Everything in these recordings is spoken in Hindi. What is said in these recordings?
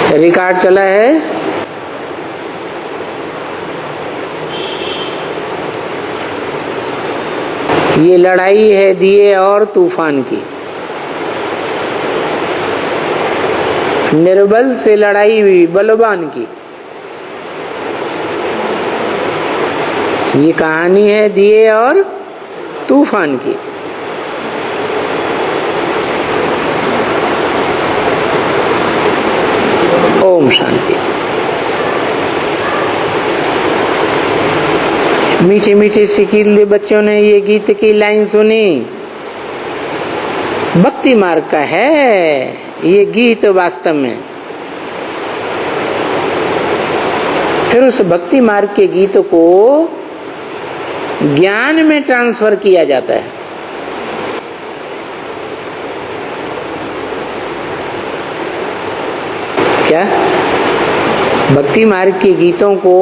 रिकॉर्ड चला है। ये लड़ाई है दिए और तूफान की। निर्बल से लड़ाई हुई बलवान की। ये कहानी है दिए और तूफान की। ओम शांति। मीठे मीठे सिकीले बच्चों ने ये गीत की लाइन सुनी। भक्ति मार्ग का है ये गीत वास्तव में। फिर उस भक्ति मार्ग के गीत को ज्ञान में ट्रांसफर किया जाता है। क्या भक्ति मार्ग के गीतों को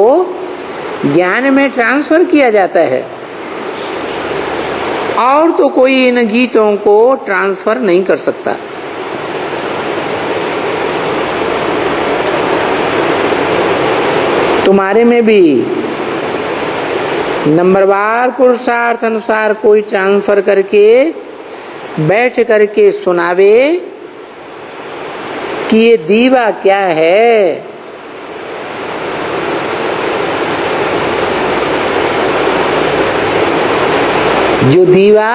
ज्ञान में ट्रांसफर किया जाता है और तो कोई इन गीतों को ट्रांसफर नहीं कर सकता। तुम्हारे में भी नंबरवार पुरुषार्थ अनुसार कोई ट्रांसफर करके बैठ करके सुनावे कि ये दीवा क्या है। जो दीवा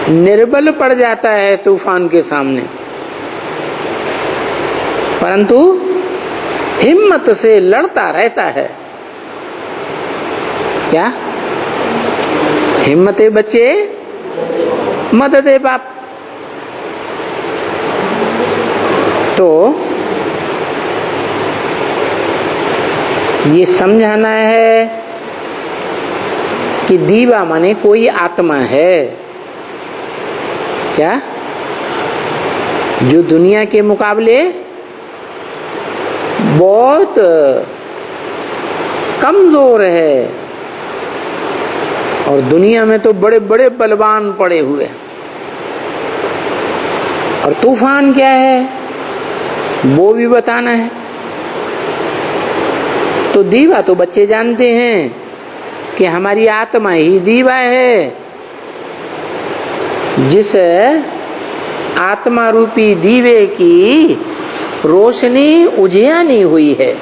निर्बल पड़ जाता है तूफान के सामने, परंतु हिम्मत से लड़ता रहता है। क्या हिम्मते बच्चे मददे बाप। तो ये समझाना है कि दीवा माने कोई आत्मा है। क्या जो दुनिया के मुकाबले बहुत कमजोर है और दुनिया में तो बड़े बड़े बलवान पड़े हुए। और तूफान क्या है वो भी बताना है। तो दीवा तो बच्चे जानते हैं कि हमारी आत्मा ही दीवा है। जिस आत्मा रूपी दीवे की रोशनी उजियानी हुई है।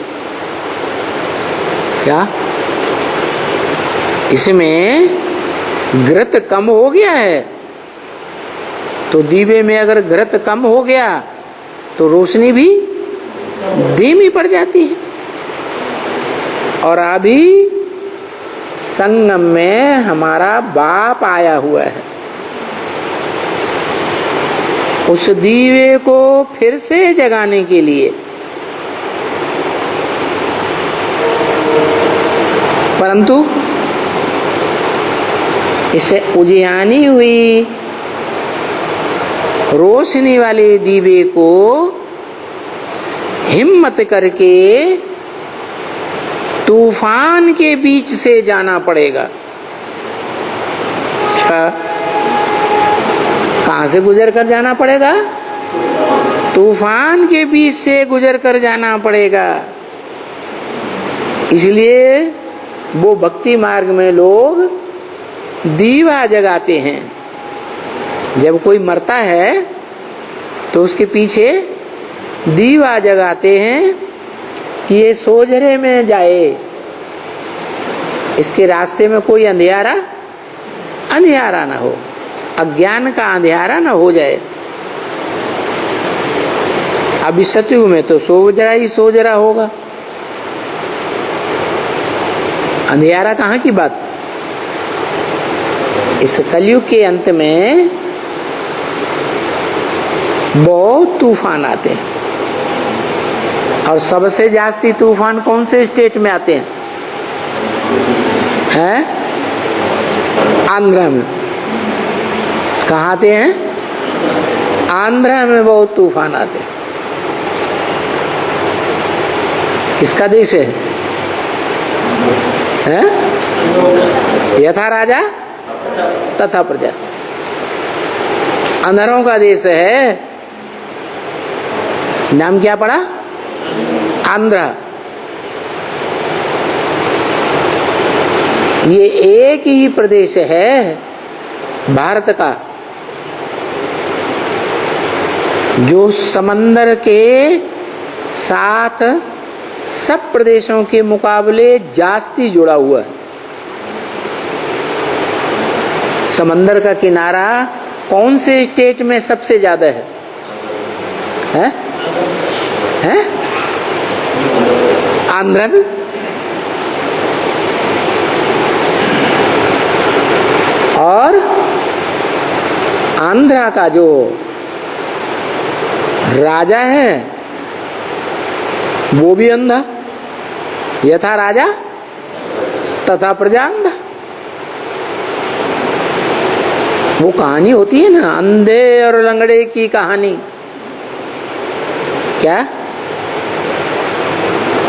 क्या इसमें घृत कम हो गया है? तो दीवे में अगर घृत कम हो गया तो रोशनी भी धीमी पड़ जाती है। और अभी संगम में हमारा बाप आया हुआ है। उस दीवे को फिर से जगाने के लिए, परंतु इसे उजियानी हुई रोशनी वाले दीवे को हिम्मत करके तूफान के बीच से जाना पड़ेगा। अच्छा, कहां से गुजर कर जाना पड़ेगा? तूफान के बीच से गुजर कर जाना पड़ेगा। इसलिए वो भक्ति मार्ग में लोग दीवा जगाते हैं। जब कोई मरता है तो उसके पीछे दीवा जगाते हैं कि ये सोजरे में जाए, इसके रास्ते में कोई अंधियारा ना हो, अज्ञान का अंधियारा ना हो जाए। अभी सतयुग में तो सोजरा ही सोजरा होगा, अंधियारा कहाँ की बात। इस कलयुग के अंत में बहुत तूफान आते हैं और सबसे जास्ती तूफान कौन से स्टेट में आते हैं? आंध्र में। कहाँ आते हैं? आंध्र में बहुत तूफान आते हैं। किसका देश है? यथा राजा तथा प्रजा। अंधरों का देश है। नाम क्या पड़ा? आंध्र। ये एक ही प्रदेश है भारत का जो समंदर के साथ सब प्रदेशों के मुकाबले जास्ती जुड़ा हुआ है। समंदर का किनारा कौन से स्टेट में सबसे ज्यादा है? हैं? आंध्र में। और आंध्र का जो राजा है वो भी अंधा। यथा राजा तथा प्रजा अंधा। वो कहानी होती है ना, अंधे और लंगड़े की कहानी। क्या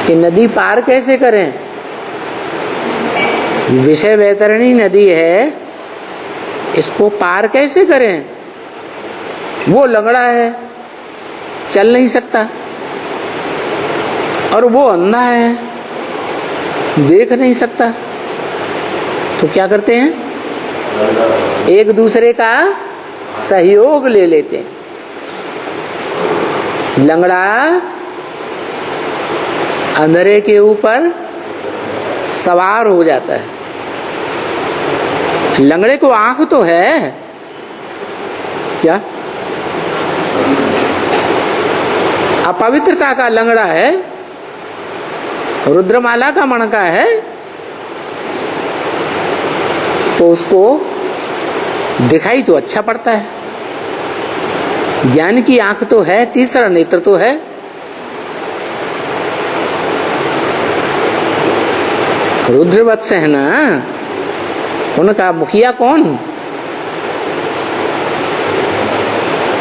कि नदी पार कैसे करें? विषय वैतरणी नदी है, इसको पार कैसे करें? वो लंगड़ा है, चल नहीं सकता, और वो अंधा है, देख नहीं सकता। तो क्या करते हैं? एक दूसरे का सहयोग ले लेते हैं। लंगड़ा अंधेरे के ऊपर सवार हो जाता है। लंगड़े को आंख तो है क्या? अपवित्रता का लंगड़ा है, रुद्रमाला का मणका है, तो उसको दिखाई तो अच्छा पड़ता है। ज्ञान की आंख तो है, तीसरा नेत्र तो है। रुद्रवत्स है ना, उनका मुखिया कौन?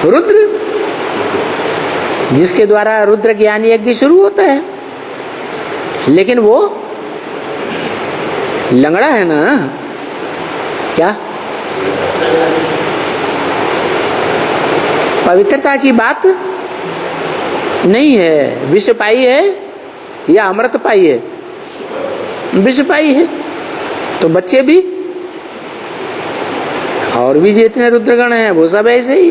रुद्र, जिसके द्वारा रुद्र ज्ञान यज्ञ शुरू होता है। लेकिन वो लंगड़ा है ना। क्या पवित्रता की बात नहीं है? विष पाई है या अमृत पाई है? विष पाई है। तो बच्चे भी और भी जितने रुद्रगण हैं वो सब ऐसे ही।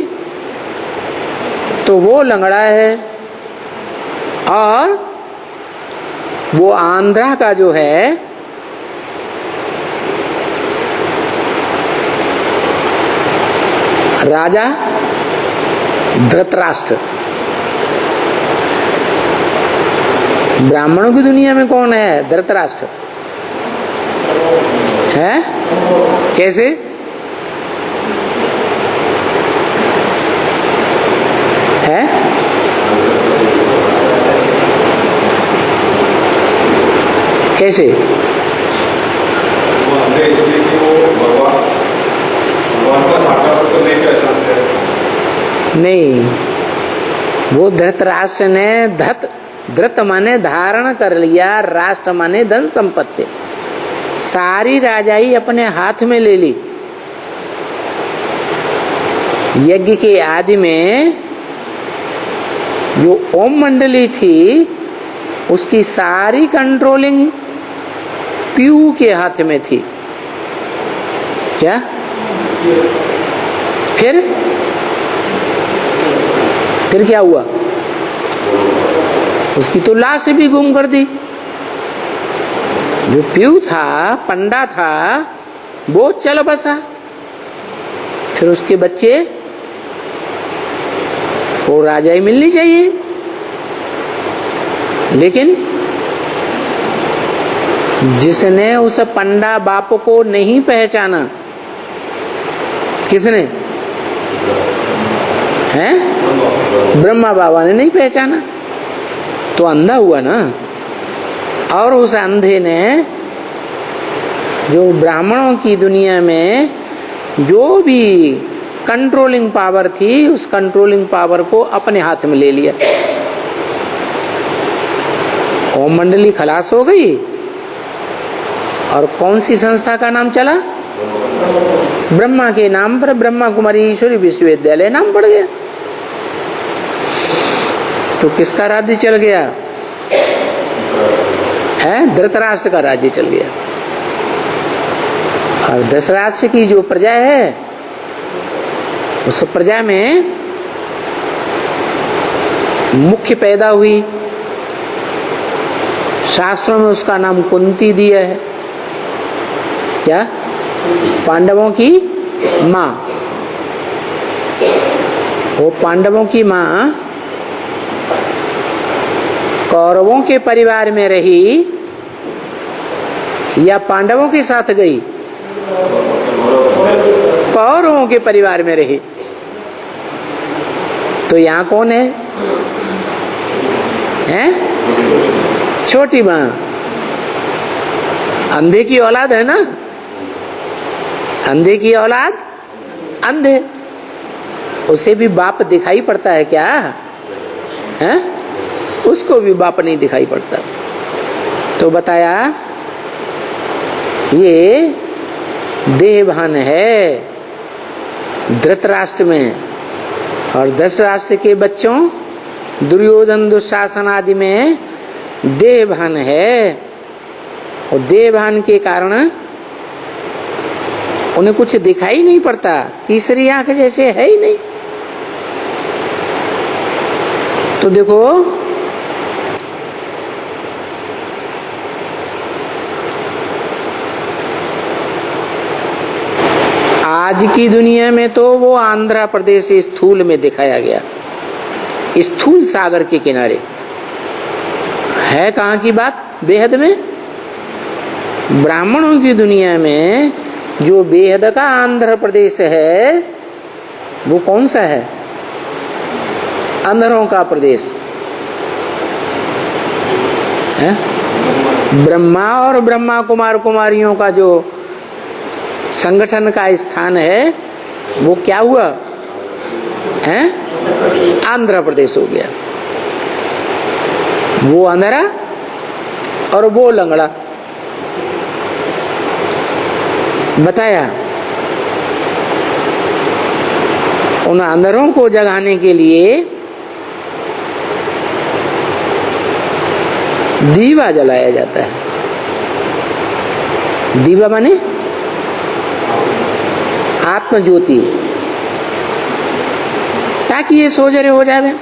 तो वो लंगड़ा है, और वो आंध्रा का जो है राजा धृतराष्ट्र। ब्राह्मणों की दुनिया में कौन है? धृतराष्ट्र है। कैसे? है कैसे? नहीं, वो धृतराष्ट्र ने धृत माने धारण कर लिया, राष्ट्र माने धन संपत्ति, सारी राजाई अपने हाथ में ले ली। यज्ञ के आदि में जो ओम मंडली थी उसकी सारी कंट्रोलिंग पीयू के हाथ में थी। क्या? फिर क्या हुआ? उसकी तो लाश भी गुम कर दी। जो पीयू था, पंडा था, वो चल बसा। फिर उसके बच्चे वो राजाई मिलनी चाहिए, लेकिन जिसने उस पंडा बाप को नहीं पहचाना, किसने? हैं? ब्रह्मा बाबा ने नहीं पहचाना, तो अंधा हुआ ना। और उस अंधे ने जो ब्राह्मणों की दुनिया में जो भी कंट्रोलिंग पावर थी, उस कंट्रोलिंग पावर को अपने हाथ में ले लिया। ओम मंडली खलास हो गई, और कौन सी संस्था का नाम चला? ब्रह्मा के नाम पर ब्रह्मा कुमारी ईश्वरी विश्वविद्यालय नाम पड़ गया। तो किसका राज्य चल गया है? धृतराष्ट्र का राज्य चल गया। और धृतराष्ट्र की जो प्रजा है उस प्रजा में मुख्य पैदा हुई, शास्त्रों में उसका नाम कुंती दिया है। क्या? पांडवों की माँ। वो पांडवों की माँ कौरवों के परिवार में रही या पांडवों के साथ गई? कौरवों के परिवार में रही। तो यहाँ कौन है? हैं? छोटी माँ। अंधे की औलाद है ना? अंधे की औलाद अंधे, उसे भी बाप दिखाई पड़ता है क्या? हैं? उसको भी बाप नहीं दिखाई पड़ता। तो बताया ये देहभान है धृतराष्ट्र में, और धृतराष्ट्र के बच्चों दुर्योधन दुशासन आदि में देहभान है। और देहभान के कारण उन्हें कुछ दिखाई नहीं पड़ता, तीसरी आंख जैसे है ही नहीं। तो देखो आज की दुनिया में तो वो आंध्र प्रदेश स्थूल में दिखाया गया, स्थूल सागर के किनारे है। कहाँ की बात? बेहद में। ब्राह्मणों की दुनिया में जो बेहद का आंध्र प्रदेश है वो कौन सा है? अंधरों का प्रदेश है। ब्रह्मा और ब्रह्मा कुमार कुमारियों का जो संगठन का स्थान है वो क्या हुआ है? आंध्र प्रदेश हो गया। वो अंधरा और वो लंगड़ा। बताया उन अंधरों को जगाने के लिए दीवा जलाया जाता है। दीवा माने आत्म ज्योति, ताकि ये सोजरे हो जावे।